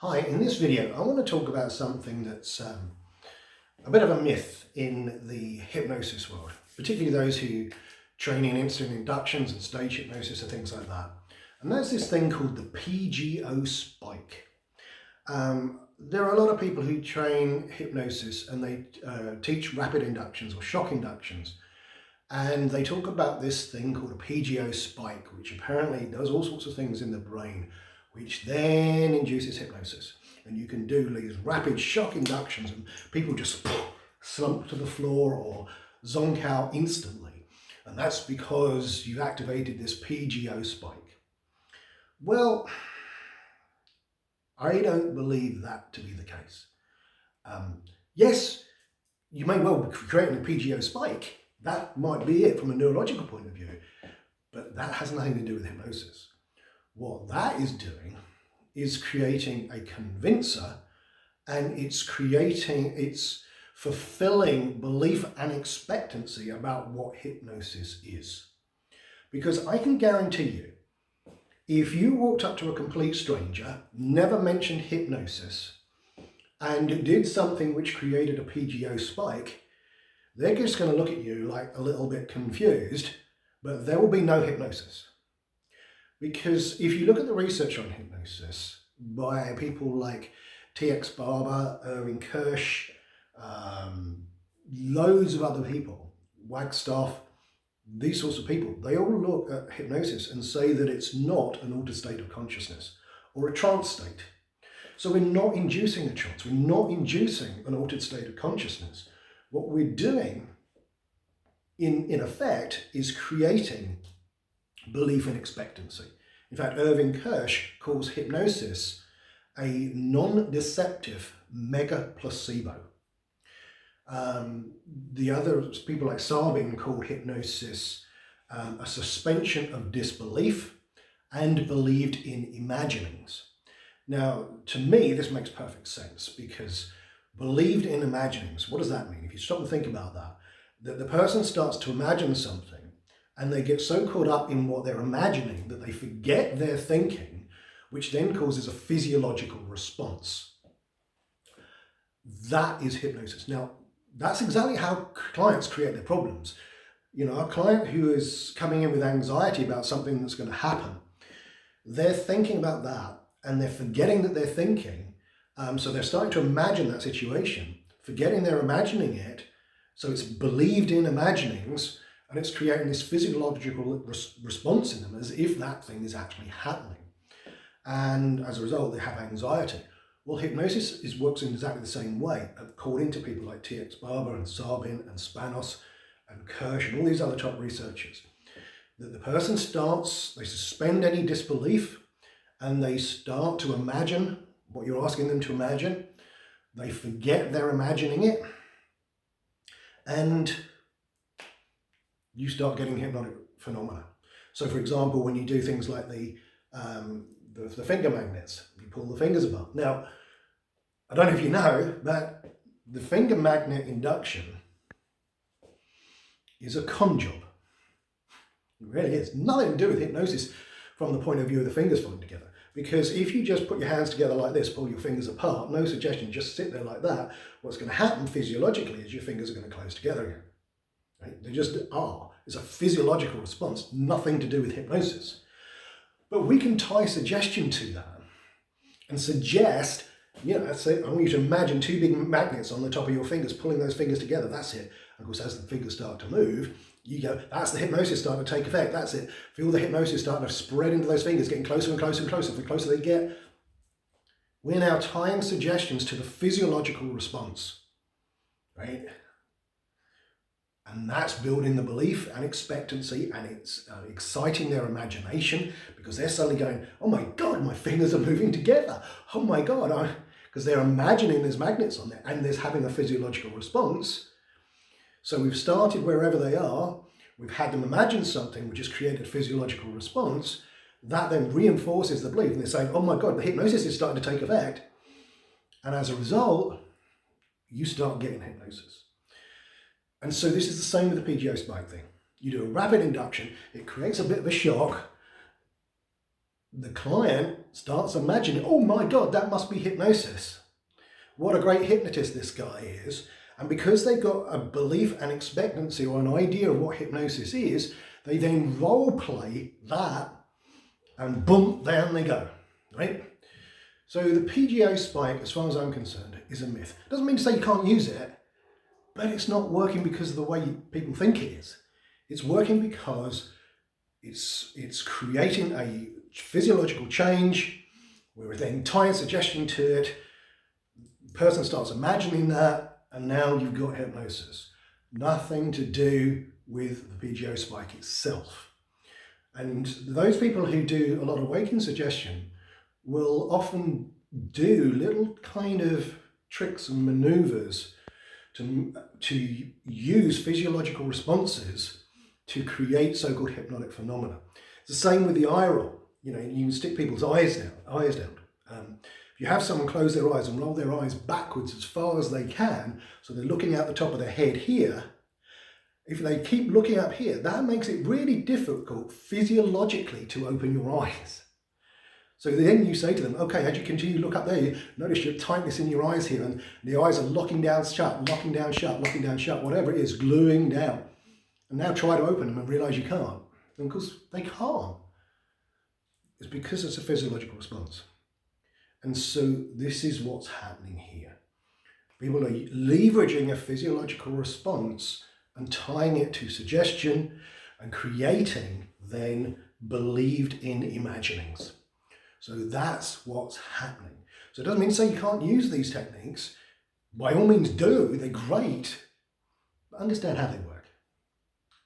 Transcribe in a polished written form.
Hi, in this video I want to talk about something that's a bit of a myth in the hypnosis world, particularly those who train in instant inductions and stage hypnosis and things like that. And that's this thing called the PGO spike. There are a lot of people who train hypnosis and they teach rapid inductions or shock inductions. And they talk about this thing called a PGO spike, which apparently does all sorts of things in the brain, which then induces hypnosis. And you can do these rapid shock inductions and people just slump to the floor or zonk out instantly. And that's because you've activated this PGO spike. Well, I don't believe that to be the case. Yes, you may well be creating a PGO spike. That might be it from a neurological point of view, but that has nothing to do with hypnosis. What that is doing is creating a convincer, and it's fulfilling belief and expectancy about what hypnosis is. Because I can guarantee you, if you walked up to a complete stranger, never mentioned hypnosis, and did something which created a PGO spike, they're just going to look at you like a little bit confused, but there will be no hypnosis. Because if you look at the research on hypnosis by people like T.X. Barber, Irving Kirsch, loads of other people, Wagstaff, these sorts of people, they all look at hypnosis and say that it's not an altered state of consciousness or a trance state. So we're not inducing a trance, we're not inducing an altered state of consciousness. What we're doing, in effect, is creating belief and expectancy. In fact, Irving Kirsch calls hypnosis a non-deceptive mega placebo. The other people like Sabin call hypnosis a suspension of disbelief and believed in imaginings. Now, to me, this makes perfect sense because believed in imaginings, what does that mean? If you stop and think about that the person starts to imagine something and they get so caught up in what they're imagining that they forget their thinking, which then causes a physiological response. That is hypnosis. Now, that's exactly how clients create their problems. You know, a client who is coming in with anxiety about something that's going to happen, they're thinking about that and they're forgetting that they're thinking. So they're starting to imagine that situation, forgetting they're imagining it. So it's believed in imaginings, and it's creating this physiological response in them as if that thing is actually happening. And as a result, they have anxiety. Well, hypnosis works in exactly the same way, according to people like T.X. Barber and Sabin and Spanos and Kirsch and all these other top researchers. That the person they suspend any disbelief, and they start to imagine what you're asking them to imagine. They forget they're imagining it, and you start getting hypnotic phenomena. So, for example, when you do things like the finger magnets, you pull the fingers apart. Now, I don't know if you know, but the finger magnet induction is a con job. It really is. Nothing to do with hypnosis from the point of view of the fingers falling together. Because if you just put your hands together like this, pull your fingers apart, no suggestion, just sit there like that, what's going to happen physiologically is your fingers are going to close together again. Right? They just are. It's a physiological response, nothing to do with hypnosis. But we can tie suggestion to that and suggest, that's it. I want you to imagine two big magnets on the top of your fingers, pulling those fingers together, that's it. Of course, as the fingers start to move, you go, that's the hypnosis starting to take effect, that's it. Feel the hypnosis starting to spread into those fingers, getting closer and closer and closer. The closer they get, we're now tying suggestions to the physiological response, right? And that's building the belief and expectancy, and it's exciting their imagination because they're suddenly going, oh my God, my fingers are moving together. Oh my God, because they're imagining there's magnets on there and there's having a physiological response. So we've started wherever they are, we've had them imagine something which has created a physiological response, that then reinforces the belief, and they're saying, oh my God, the hypnosis is starting to take effect. And as a result, you start getting hypnosis. And so this is the same with the PGO spike thing. You do a rapid induction, it creates a bit of a shock, the client starts imagining, oh my God, that must be hypnosis. What a great hypnotist this guy is. And because they've got a belief and expectancy or an idea of what hypnosis is, they then role play that and boom, down they go, right? So the PGO spike, as far as I'm concerned, is a myth. Doesn't mean to say you can't use it, but it's not working because of the way people think it is. It's working because it's creating a physiological change. We're then tying suggestion to it. The person starts imagining that, and now you've got hypnosis. Nothing to do with the PGO spike itself. And those people who do a lot of waking suggestion will often do little kind of tricks and maneuvers to use physiological responses to create so-called hypnotic phenomena. It's the same with the eye roll. You know, you can stick people's eyes down. If you have someone close their eyes and roll their eyes backwards as far as they can, so they're looking out the top of their head here, if they keep looking up here, that makes it really difficult physiologically to open your eyes. So then you say to them, okay, as you continue to look up there, you notice your tightness in your eyes here, and the eyes are locking down shut, locking down shut, locking down shut, whatever it is, gluing down. And now try to open them and realize you can't. And of course, they can't. It's because it's a physiological response. And so this is what's happening here. People are leveraging a physiological response and tying it to suggestion and creating then believed in imaginings. So that's what's happening. So it doesn't mean to say you can't use these techniques. By all means do, they're great, but understand how they work.